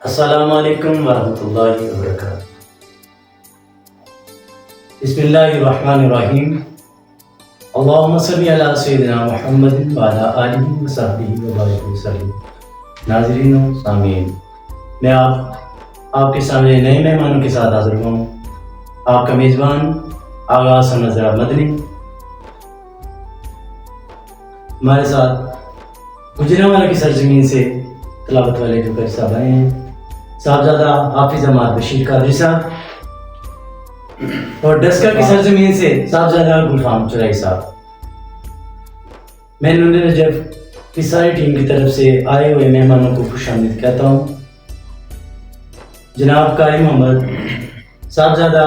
السلام علیکم ورحمۃ اللہ وبرکاتہ۔ بسم اللہ الرحمن الرحیم۔ اللہم صلی علی سیدنا محمد وعلی آلہ وصحبہ وبارک وسلم۔ ناظرین و سامعین، میں آپ کے سامنے نئے مہمانوں کے ساتھ حاضر ہوں۔ آپ کا میزبان آغاز نظر مدنی۔ ہمارے ساتھ گجرانوالہ کی سرزمین سے تلاوت والے جو پیش صاحب آئے ہیں، صاحبزادہ حافظ عماد بشیر قادری صاحب، اور ڈسکا کی سرزمین سے صاحبزادہ گلفام چرائی صاحب۔ میں نون نجف کی ساری ٹیم کی طرف سے آئے ہوئے مہمانوں کو خوش آمدید کہتا ہوں۔ جناب قاری محمد صاحبزادہ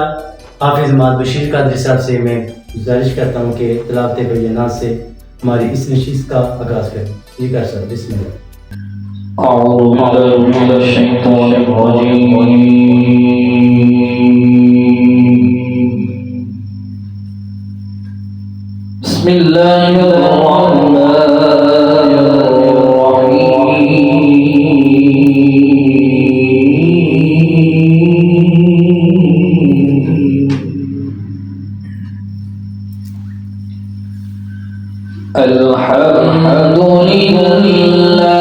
حافظ عماد بشیر قادری صاحب سے میں گزارش کرتا ہوں کہ تلاوت بینات سے ہماری اس نشست کا آغاز کریں۔ جی کر سر، بسم اللہ۔ أعوذ بالله من الشيطان الرجيم بسم الله الرحمن الرحيم الحمد لله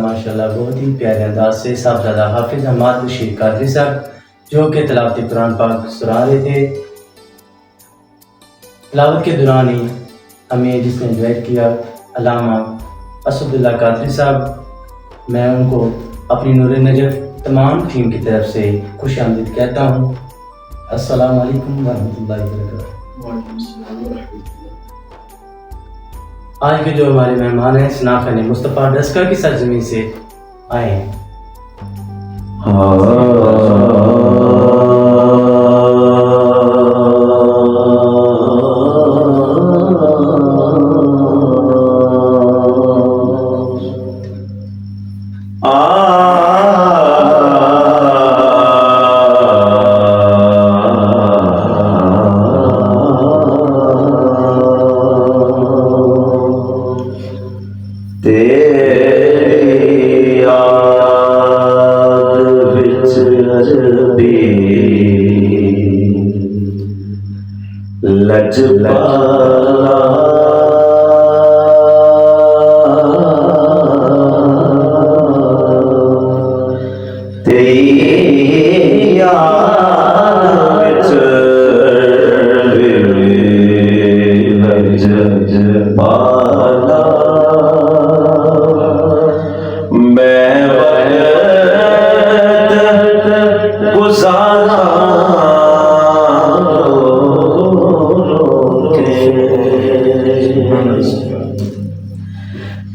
ماشاءاللہ بہت ہی پیارے انداز سے صاحبزادہ حافظ عماد بشیر قادری صاحب جو کہ تلاوت قرآن پاک سنا رہے تھے۔ تلاوت کے دوران ہی ہمیں جس نے گائیڈ کیا علامہ اسد اللہ قادری صاحب، میں ان کو اپنی نور نجف تمام ٹیم کی طرف سے خوش آمدید کہتا ہوں۔ السلام علیکم ورحمۃ اللہ وبرکاتہ۔ آج کے جو ہمارے مہمان ہیں سناخن مصطفیٰ ڈسکا کی سرزمین سے آئے ہیں۔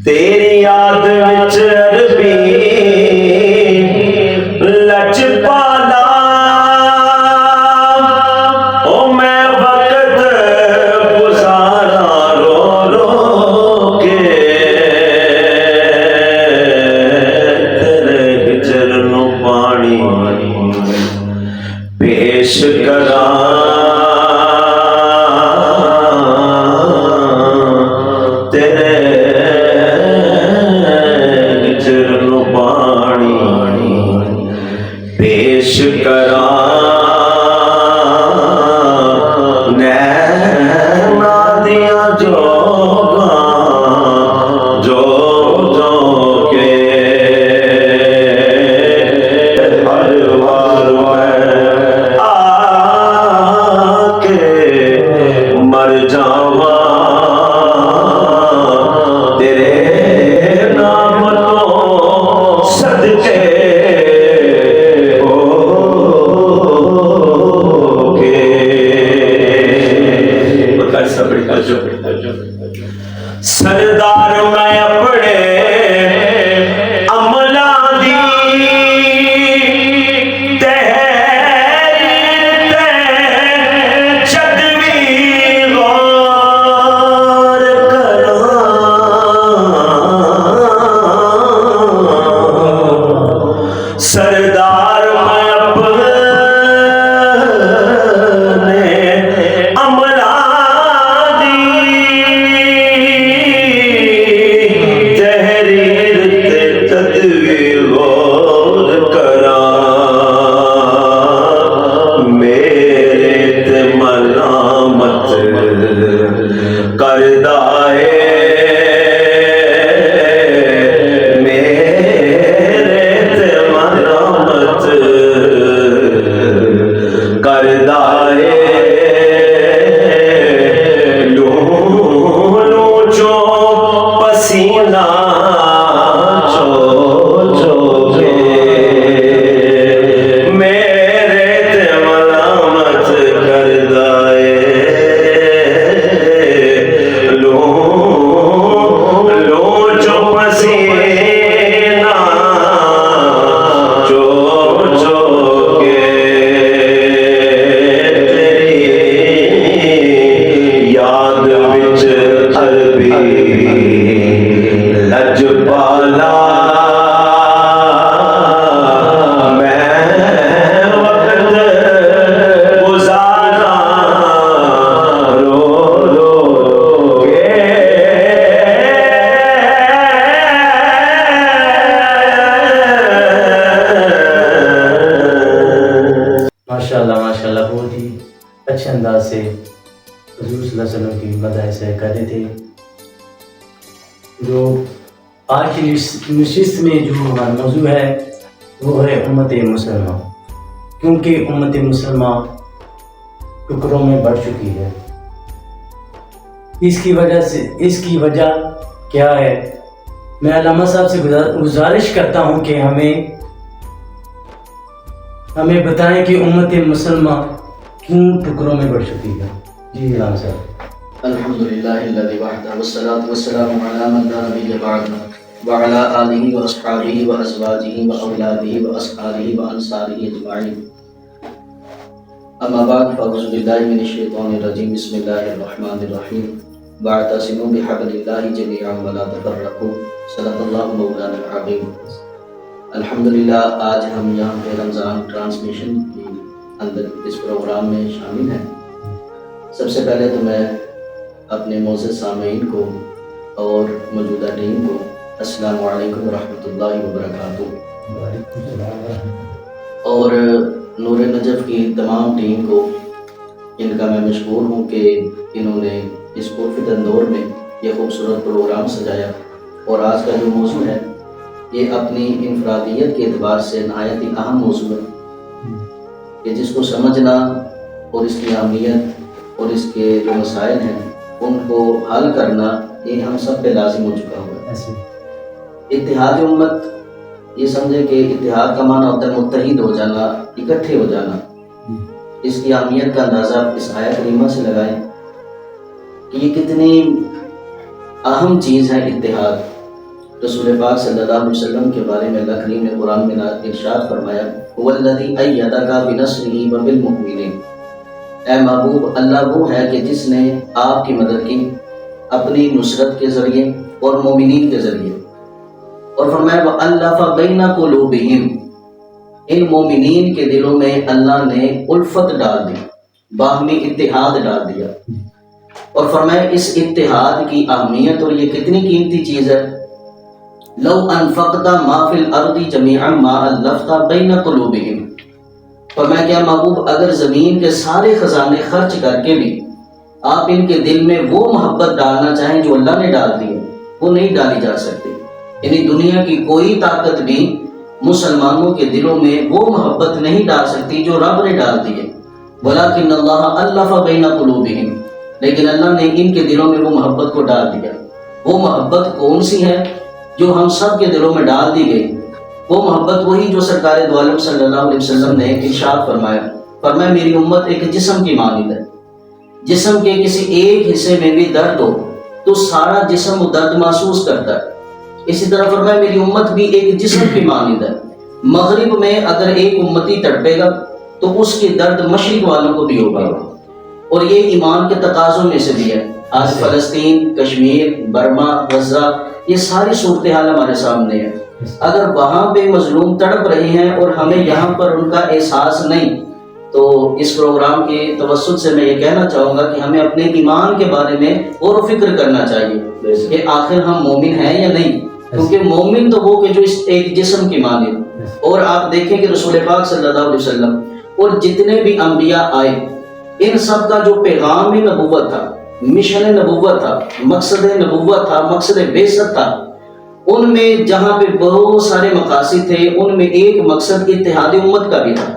تیری یاد وچ عربی لچ پالا، او میں وقت گزارا رو رو کے، تیرے چرنوں پانی پیش کراں، پیش کراں نینا دیاں جوگاں جو جو کے، ہر وار میں آ کے مر جاواں تیرے نام تو صدقے سردار میں اپنے عملاں دی تحریر تے جد وی غور کراں، سردار میں اپنے ماشاءاللہ بہت ہی اچھے انداز سے حضور صلی اللہ علیہ وسلم کی مدح سے کر رہے تھے۔ جو آج کی نشست میں جو ہمارا موضوع ہے وہ ہے امت مسلمہ، کیونکہ امت مسلمہ ٹکڑوں میں بڑھ چکی ہے۔ اس کی وجہ کیا ہے؟ میں علامہ صاحب سے گزارش کرتا ہوں کہ ہمیں بتائیں کہ امت مسلمہ کیوں ٹکڑوں میں بڑھ چکی ہے؟ جی علامہ صاحب۔ الحمدللہ الذی وحدہ والصلاة والسلام علی من لا نبی بعدہ وعلی آلہ واصحابہ وازواجہ واولادہ واصحابہ وانصارہ اجمعین، اما بعد فاعوذ باللہ من الشیطان الرجیم، بسم اللہ الرحمن الرحیم، واعتصموا بحبل اللہ جميعا ولا تفرقوا، صدق اللہ مولانا العظیم۔ الحمدللہ آج ہم یہاں پہ رمضان ٹرانسمیشن کے اندر اس پروگرام میں شامل ہیں۔ سب سے پہلے تو میں اپنے معزز سامعین کو اور موجودہ ٹیم کو السلام علیکم ورحمۃ اللہ وبرکاتہ، اور نور نجف کی تمام ٹیم کو ان کا میں مشکور ہوں کہ انہوں نے اس پرفتن دور میں یہ خوبصورت پروگرام سجایا، اور آج کا جو موضوع ہے یہ اپنی انفرادیت کے اعتبار سے نہایت ہی اہم موضوع ہے کہ جس کو سمجھنا اور اس کی اہمیت اور اس کے جو مسائل ہیں ان کو حل کرنا یہ ہم سب پہ لازم ہو چکا ہوا ہے۔ اتحاد امت، یہ سمجھے کہ اتحاد کا معنی ہوتا ہے متحد ہو جانا، اکٹھے ہو جانا۔ اس کی اہمیت کا اندازہ اس آیت کریمہ سے لگائیں کہ یہ کتنی اہم چیز ہے اتحاد۔ رسول پاک صلی اللہ علیہ وسلم کے بارے میں اللہ کریم نے قرآن میں ارشاد فرمایا هو الذی ایدک بنصرہ وبالمؤمنین، اے محبوب اللہ وہ ہے کہ جس نے آپ کی مدد کی اپنی نصرت کے ذریعے اور مومنین کے ذریعے، اور فرمایا وَأَلَّفَ بَيْنَ قُلُوبِهِمْ، ان مومنین کے دلوں میں اللہ نے الفت ڈال دی، باہمی اتحاد ڈال دیا، اور فرمایا اس اتحاد کی اہمیت اور یہ کتنی قیمتی چیز ہے۔ لو انفقت ما فی الارض جميعا ما الفت بین قلوبہم، فرمایا کیا محبوب اگر زمین کے سارے خزانے خرچ کر کے بھی آپ ان کے دل میں وہ محبت ڈالنا چاہیں جو اللہ نے ڈال دی ہے، وہ نہیں ڈالی جا سکتی۔ یعنی دنیا کی کوئی طاقت بھی مسلمانوں کے دلوں میں وہ محبت نہیں ڈال سکتی جو رب نے ڈال دی ہے۔ وَلَكِنَّ اللَّهَ أَلَّفَ بَيْنَ قُلُوبِهِمْ، لیکن اللہ نے ان کے دلوں میں وہ محبت کو ڈال دیا۔ وہ محبت کون سی ہے جو ہم سب کے دلوں میں ڈال دی گئی؟ وہ محبت وہی جو سرکار دو عالم صلی اللہ علیہ وسلم نے ارشاد فرمایا میری امت ایک جسم کی مانند ہے، جسم کے کسی ایک حصے میں بھی درد ہو تو سارا جسم وہ درد محسوس کرتا ہے۔ اسی طرح فرمایا میری امت بھی ایک جسم کی مانند ہے، مغرب میں اگر ایک امتی تڑپے گا تو اس کی درد مشرق والوں کو بھی ہوگا، اور یہ ایمان کے تقاضوں میں سے بھی ہے۔ آج فلسطین، کشمیر، برما، غزہ، یہ ساری صورتحال ہمارے سامنے ہے۔ اگر وہاں پہ مظلوم تڑپ رہے ہیں اور ہمیں یہاں پر ان کا احساس نہیں، تو اس پروگرام کے توسط سے میں یہ کہنا چاہوں گا کہ ہمیں اپنے ایمان کے بارے میں غور و فکر کرنا چاہیے کہ آخر ہم مومن ہیں یا نہیں، کیونکہ مومن تو وہ کہ جو اس ایک جسم کی مانند۔ اور آپ دیکھیں کہ رسول پاک صلی اللہ علیہ وسلم اور جتنے بھی انبیاء آئے ان سب کا جو پیغام نبوت تھا، مشن نبوت تھا، مقصد نبوت تھا، مقصد بعثت تھا، ان میں جہاں پہ بہت سارے مقاصد تھے ان میں ایک مقصد اتحاد امت کا بھی تھا۔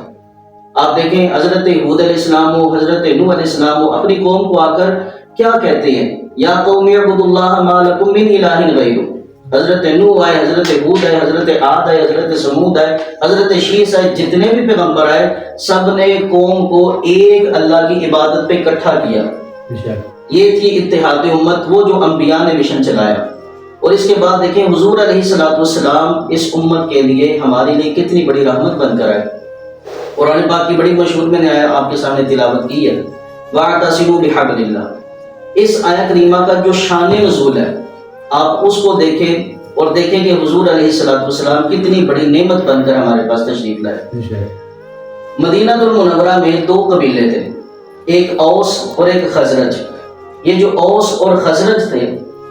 آپ دیکھیں حضرت ہود علیہ السلام و حضرت نوح علیہ السلام و اپنی قوم کو آ کر کیا کہتے ہیں؟ یا قوم اعبدوا اللہ ما لکم من الہ غیرہ۔ حضرت نوح آئے، حضرت ہود آئے، حضرت عاد آئے، حضرت سمود آئے، حضرت شیس آئے، جتنے بھی پیغمبر آئے سب نے قوم کو ایک اللہ کی عبادت پہ اکٹھا کیا۔ یہ تھی اتحاد امت، وہ جو انبیاء نے مشن چلایا۔ اور اس کے بعد دیکھیں حضور علیہ السلام اس امت کے لیے ہمارے لیے کتنی بڑی رحمت بن کر آئے۔ قرآن پاک کی بڑی مشہور میں نے آپ کے سامنے تلاوت کی ہے، وَاعْتَصِمُوا بِحَبْلِ اللَّهِ۔ اس آیت کریمہ کا جو شان نزول ہے آپ اس کو دیکھیں اور دیکھیں کہ حضور علیہ السلام کتنی بڑی نعمت بن کر ہمارے پاس تشریف لائے۔ مدینہ المنورہ میں دو قبیلے تھے، ایک اوس اور ایک خزرج۔ یہ جو اوس اور خزرج تھے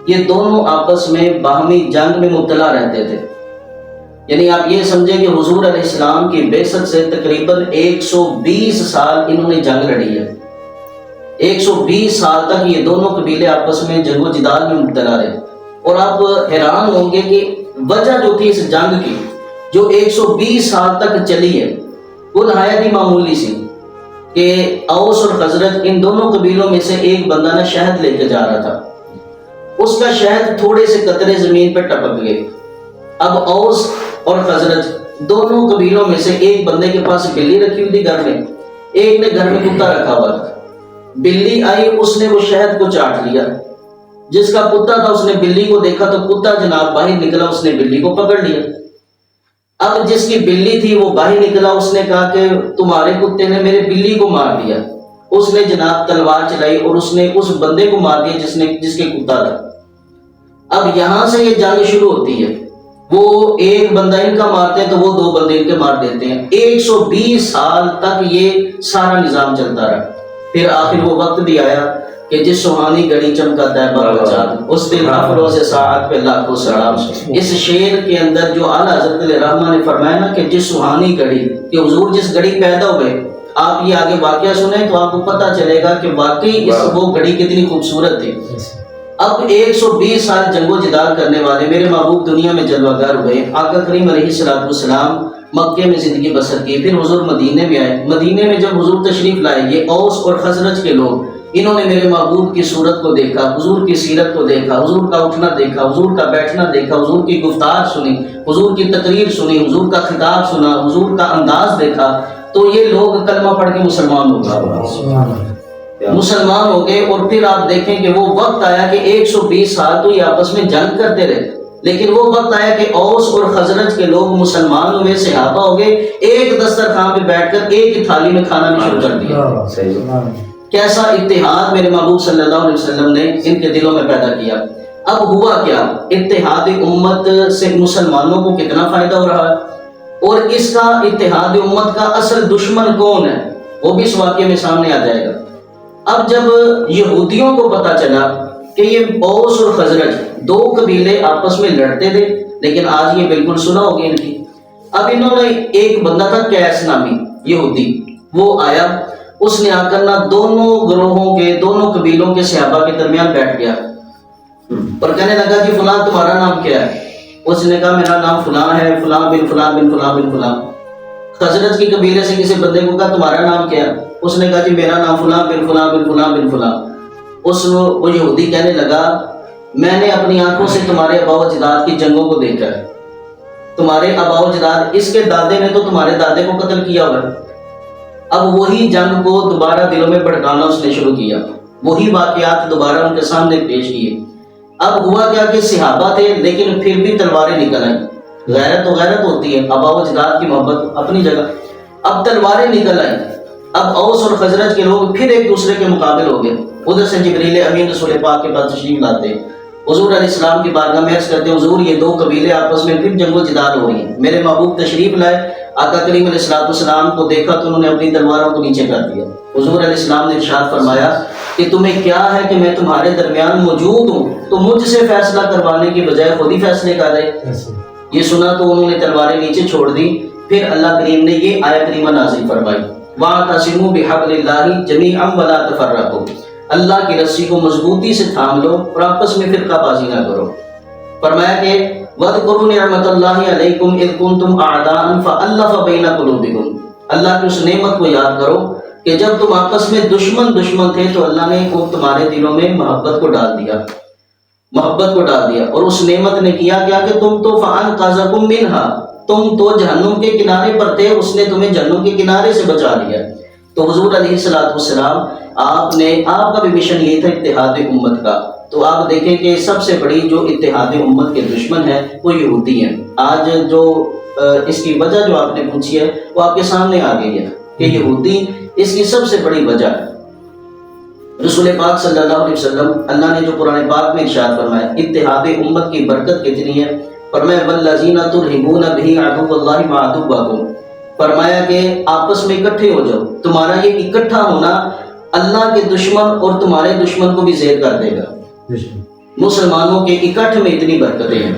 یہ دونوں آپس میں باہمی جنگ میں مبتلا رہتے تھے۔ یعنی آپ یہ سمجھیں کہ حضور علیہ السلام کی بعثت سے تقریباً 120 سال انہوں نے جنگ لڑی ہے۔ 120 سال تک یہ دونوں قبیلے آپس میں جنگ و جدال میں مبتلا رہے، اور آپ حیران ہوں گے کہ وجہ جو تھی اس جنگ کی جو 120 سال تک چلی ہے وہ نہایت ہی معمولی سی۔ کہ اوس اور خزرج ان دونوں قبیلوں میں سے ایک بندہ نے شہد لے کے جا رہا تھا، اس کا شہد تھوڑے سے قطرے زمین پہ ٹپک گئے۔ اب اوس اور خزرج دونوں قبیلوں میں سے ایک بندے کے پاس بلی رکھی ہوئی تھی گھر میں، ایک نے گھر میں کتا رکھا ہوا تھا۔ بلی آئی، اس نے وہ شہد کو چاٹ لیا۔ جس کا کتا تھا اس نے بلی کو دیکھا تو کتا جناب باہر نکلا، اس نے بلی کو پکڑ لیا۔ اب جس کی بلی تھی وہ باہر نکلا، اس نے کہا کہ تمہارے کتے نے میرے بلی کو مار دیا۔ اس نے جناب تلوار چلائی اور اس نے اس بندے کو مار دیا جس کے کتا تھا۔ اب یہاں سے یہ جنگ شروع ہوتی ہے، وہ ایک بندہ ان کا مارتے ہیں تو وہ دو بندے ان کے مار دیتے ہیں۔ 120 سال تک یہ سارا نظام چلتا رہا۔ پھر آخر وہ وقت بھی آیا کہ جس سہانی گھڑی چمکاتا ہے بابا، اس دن افروز ساعت پہ لاکھوں سلام۔ اس شعر کے اندر جو اعلیٰ حضرت علیہ رحمہ نے فرمایا نا کہ جس سہانی گھڑی، کہ حضور جس گھڑی پیدا ہوئے، آپ یہ آگے واقعہ سنیں تو آپ کو پتہ چلے گا کہ واقعی وہ گھڑی کتنی خوبصورت تھی۔ اب 120 سال جنگ و جدال کرنے والے میرے محبوب دنیا میں جلوہ گر ہوئے۔ آقا کریم علیہ السلام مکے میں زندگی بسر کی، پھر حضور مدینے میں آئے۔ مدینے میں جب حضور تشریف لائے، یہ اوس اور خزرج کے لوگ، انہوں نے میرے محبوب کی صورت کو دیکھا، حضور کی سیرت کو دیکھا، حضور کا اٹھنا دیکھا، حضور کا بیٹھنا دیکھا، حضور کی گفتار سنی، حضور کی تقریر سنی، حضور کا خطاب سنا، حضور کا انداز دیکھا، تو یہ لوگ کلمہ پڑھ کے مسلمان ہو گئے، مسلمان ہو گئے۔ اور پھر آپ دیکھیں کہ وہ وقت آیا کہ 120 سال تو یہ آپس میں جنگ کرتے رہے، لیکن وہ وقت آیا کہ اوس اور خزرج کے لوگ مسلمان ہوئے، صحابہ ہو گئے، ایک دسترخوان پہ بیٹھ کر ایک ہی تھالی میں کھانا بھی شروع کر دیا۔ کیسا اتحاد میرے محبوب صلی اللہ علیہ وسلم نے ان کے دلوں میں پیدا کیا۔ اب ہوا کیا، اتحاد امت سے مسلمانوں کو کتنا فائدہ ہو رہا ہے، اور اس کا اتحاد امت کا اصل دشمن کون ہے وہ بھی اس واقعے میں سامنے آ جائے گا۔ اب جب یہودیوں کو پتا چلا کہ یہ اوس اور خزرج دو قبیلے آپس میں لڑتے تھے، لیکن آج یہ بالکل سنا ہو گئی ان کی۔ اب انہوں نے ایک بندہ تھا قیس نامی یہودی، وہ آیا، اس نے آ کر نہ دونوں گروہوں کے، دونوں قبیلوں کے صحابہ کے درمیان بیٹھ گیا اور کہنے لگا کہ فلاں تمہارا نام کیا ہے؟ اس نے کہا میرا نام فلاں ہے، فلاں بن فلاں بن فلاں بن فلاں۔ خزرج کی قبیلے سے کسی بندے کو کہا تمہارا نام کیا ہے؟ اس نے کہا کہ میرا نام فلاں بن فلاں بن فلاں بن فلاں۔ وہ یہودی کہنے لگا میں نے اپنی آنکھوں سے تمہارے آباء و اجداد کی جنگوں کو دیکھا ہے، تمہارے آباء و اجداد، اس کے دادے نے تو تمہارے دادے کو قتل کیا ہوا ہے۔ اب وہی جنگ کو دوبارہ دلوں میں بھڑکانا اس نے شروع کیا، وہی واقعات دوبارہ ان کے سامنے پیش کیے۔ اب ہوا کیا کہ صحابہ تھے لیکن پھر بھی تلواریں نکل آئیں۔ غیرت و غیرت ہوتی ہے، آباء و اجداد کی محبت اپنی جگہ، اب تلواریں نکل آئیں۔ اب اوس اور خزرج کے لوگ پھر ایک دوسرے کے مقابل ہو گئے۔ ادھر سے جبریل امین رسول پاک کے پاس تشریف لاتے، حضور علیہ السلام کی بارگاہ میں عرض کرتے حضور یہ دو قبیلے آپس میں پھر جنگ و جدال ہو رہی ہیں۔ میرے محبوب تشریف لائے، آقا کریم علیہ السلام کو دیکھا تو انہوں نے اپنی تلواروں کو نیچے کر دیا۔ حضور علیہ السلام نے ارشاد فرمایا کہ تمہیں کیا ہے کہ میں تمہارے درمیان موجود ہوں تو مجھ سے فیصلہ کروانے کی بجائے خود ہی فیصلے کر رہے۔ یہ سنا تو انہوں نے تلواریں نیچے چھوڑ دی۔ پھر اللہ کریم نے یہ آیت کریمہ نازل فرمائی، وَاعْتَصِمُوا بِحَبْلِ اللَّهِ جَمِيعًا وَلَا تَفَرَّقُوا، اللہ کی رسی کو مضبوطی سے تھام لو اور آپس میں فرقہ بازی نہ کرو۔ فرمایا کہ وَاذْكُرُوا نِعْمَتَ اللَّهِ عَلَيْكُمْ إِذْ كُنْتُمْ أَعْدَاءً فَأَلَّفَ بَيْنَ قُلُوبِكُمْ، اللہ کی اس نعمت کو یاد کرو کہ جب تم آپس میں دشمن تھے تو اللہ نے تمہارے دلوں میں محبت کو ڈال دیا، اور اس نعمت نے کیا کہ تم تو فَأَنْقَذَكُمْ مِنْهَا، تم تو جہنم کے کنارے پر تھے، اس نے تمہیں جہنم کے کنارے سے بچا لیا۔ تو حضور علیہ السلام آپ کا بھی مشن یہی تھا اتحاد امت کا۔ تو آپ دیکھیں کہ سب سے بڑی جو اتحاد امت کے دشمن ہے وہ یہودی ہیں۔ آج جو اس کی وجہ جو آپ نے پوچھی ہے وہ آپ کے سامنے آ گئی ہے کہ یہودی اس کی سب سے بڑی وجہ ہے۔ رسول پاک صلی اللہ علیہ وسلم اللہ نے جو قرآن پاک میں ارشاد فرمایا اتحاد امت کی برکت کتنی ہے، فرمایا وَالَّذِينَ تُرْهِبُونَ بِهِ عَدُوَّ اللَّهِ وَعَدُوَّكُمْ، فرمایا کہ آپس میں اکٹھے ہو جاؤ، تمہارا یہ اکٹھا ہونا اللہ کے دشمن اور تمہارے دشمن کو بھی زیر کر دے گا۔ مسلمانوں کے اکٹھ میں اتنی برکتیں ہیں،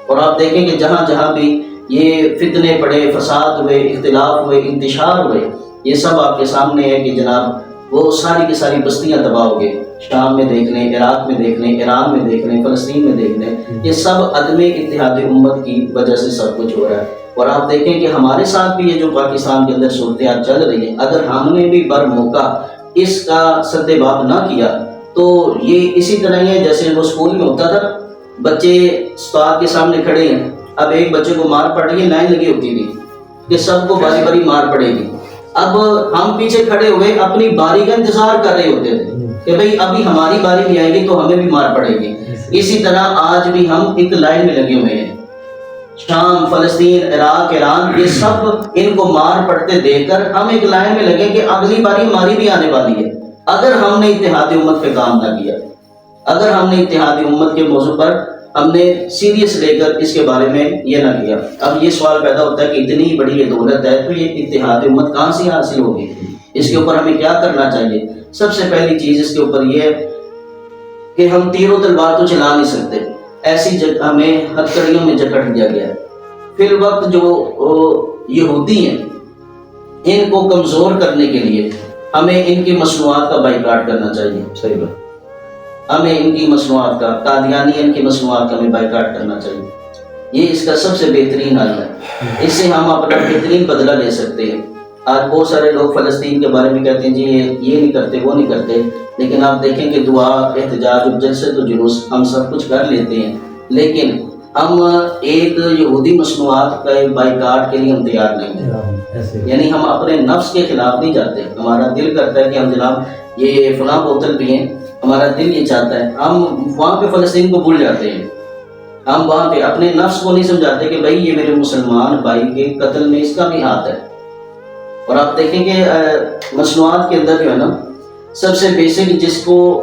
اور آپ دیکھیں کہ جہاں جہاں بھی یہ فتنے پڑے، فساد ہوئے، اختلاف ہوئے، انتشار ہوئے، یہ سب آپ کے سامنے ہے کہ جناب وہ ساری کی ساری بستیاں تباہ ہو گئے۔ شام میں دیکھ لیں، عراق میں دیکھ لیں، ایران میں دیکھ لیں، فلسطین میں دیکھ لیں، یہ سب عدم اتحاد امت کی وجہ سے سب کچھ ہو رہا ہے۔ اور آپ دیکھیں کہ ہمارے ساتھ بھی یہ جو پاکستان کے اندر صورتحال چل رہی ہے، اگر ہم نے بھی بر موقع اس کا سدباب نہ کیا تو یہ اسی طرح ہی ہے جیسے وہ اسکول میں ہوتا تھا، بچے استاد کے سامنے کھڑے ہیں، اب ایک بچے کو مار پڑ رہی ہے، لائن لگی ہوتی تھی کہ سب کو باری باری مار پڑے گی، اب ہم پیچھے کھڑے ہوئے اپنی باری کا انتظار کر رہے ہوتے تھے کہ بھئی ابھی ہماری باری بھی آئے گی تو ہمیں بھی مار پڑے گی۔ اسی طرح آج بھی ہم ایک لائن میں لگے ہوئے ہیں، شام، فلسطین، عراق، ایران، یہ سب ان کو مار پڑتے دیکھ کر ہم ایک لائن میں لگے کہ اگلی باری ہماری بھی آنے والی ہے۔ اگر ہم نے اتحاد امت پہ کام نہ کیا، اگر ہم نے اتحاد امت کے موضوع پر ہم نے سیریس لے کر اس کے بارے میں یہ نہ کیا، اب یہ سوال پیدا ہوتا ہے کہ اتنی بڑی یہ دولت ہے تو یہ اتحاد امت کہاں سے حاصل ہوگی؟ اس کے اوپر ہمیں کیا کرنا چاہیے؟ سب سے پہلی چیز اس کے اوپر یہ ہے کہ ہم تیر و تلوار تو چلا نہیں سکتے، ایسی جگہ ہمیں ہتھکڑیوں میں جکڑ دیا گیا ہے۔ فی الوقت جو یہودی ہیں ان کو کمزور کرنے کے لیے ہمیں ان کی مصنوعات کا بائیکاٹ کرنا چاہیے۔ صحیح بات، ہمیں ان کی مصنوعات کا، قادیانی کی مصنوعات کا ہمیں بائیکاٹ کرنا چاہیے، یہ اس کا سب سے بہترین حل ہے، اس سے ہم اپنا بہترین بدلہ لے سکتے ہیں۔ آج بہت سارے لوگ فلسطین کے بارے میں کہتے ہیں جی یہ نہیں کرتے وہ نہیں کرتے، لیکن آپ دیکھیں کہ دعا، احتجاج، جلسے تو جلوس ہم سب کچھ کر لیتے ہیں، لیکن ہم ایک یہودی مصنوعات کا بائیکاٹ کے لیے ہم تیار نہیں ہیں، یعنی ہم اپنے نفس کے خلاف نہیں جاتے۔ ہمارا دل کرتا ہے کہ ہم جناب یہ فلاں بوتل پئیں، ہمارا دل یہ چاہتا ہے، ہم وہاں پہ فلسطین کو بھول جاتے ہیں، ہم وہاں پہ اپنے نفس کو نہیں سمجھاتے کہ بھائی یہ میرے مسلمان بھائی کے قتل میں اس کا بھی ہاتھ ہے۔ اور آپ دیکھیں کہ مصنوعات کے اندر جو ہے نا سب سے بیسک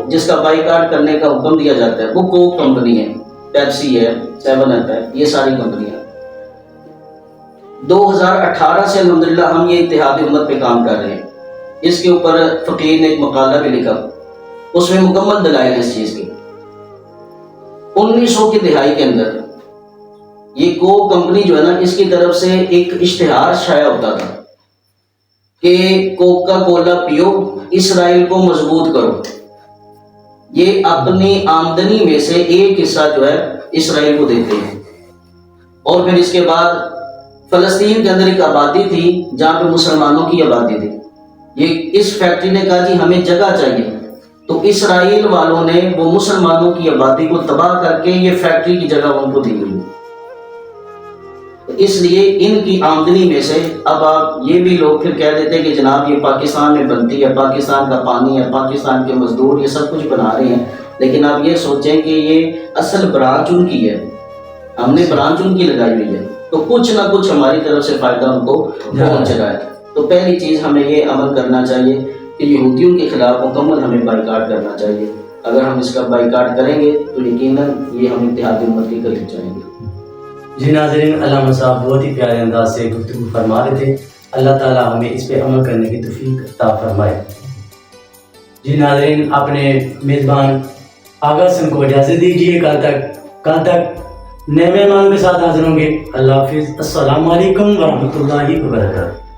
جس کا بائیکاٹ کرنے کا حکم دیا جاتا ہے وہ کوک کمپنی ہے، پیپسی ہے، 7 ہے، یہ ساری کمپنیاں۔ 2018 سے الحمدللہ ہم یہ اتحاد امت پہ کام کر رہے ہیں، اس کے اوپر فقیر نے ایک مقالہ بھی لکھا، اس میں مکمل دلائل ہے اس چیز کی۔ 1900 کی دہائی کے اندر یہ کوک کمپنی جو ہے نا اس کی طرف سے ایک اشتہار شائع ہوتا تھا کہ کوکا کولا پیو، اسرائیل کو مضبوط کرو، یہ اپنی آمدنی میں سے ایک حصہ جو ہے اسرائیل کو دیتے ہیں۔ اور پھر اس کے بعد فلسطین کے اندر ایک آبادی تھی جہاں پہ مسلمانوں کی آبادی تھی، یہ اس فیکٹری نے کہا جی ہمیں جگہ چاہیے، تو اسرائیل والوں نے وہ مسلمانوں کی آبادی کو تباہ کر کے یہ فیکٹری کی جگہ ان کو دی ہوئی، اس لیے ان کی آمدنی میں سے اب آپ یہ بھی لوگ پھر کہہ دیتے کہ جناب یہ پاکستان میں بنتی ہے، پاکستان کا پانی ہے، پاکستان کے مزدور یہ سب کچھ بنا رہے ہیں، لیکن آپ یہ سوچیں کہ یہ اصل برانچ ان کی ہے، ہم نے برانچ ان کی لگائی ہوئی ہے، تو کچھ نہ کچھ ہماری طرف سے فائدہ ان کو پہنچ رہا ہے۔ تو پہلی چیز ہمیں یہ عمل کرنا چاہیے کہ یہودیوں کے خلاف مکمل ہمیں بائیکاٹ کرنا چاہیے۔ اگر ہم اس کا بائیکاٹ کریں گے تو یقیناً یہ ہم اتحاد امت کے قریب جائیں گے۔ جی ناظرین، علامہ صاحب بہت ہی پیارے انداز سے گفتگو فرما رہے تھے، اللہ تعالیٰ ہمیں اس پہ عمل کرنے کی توفیق عطا فرمائے۔ جی ناظرین، اپنے میزبان آغا سن کو اجازت دیجیے، کل تک نئے مہمان کے ساتھ حاضر ہوں گے۔ اللہ حافظ، السلام علیکم ورحمۃ اللہ وبرکاتہ۔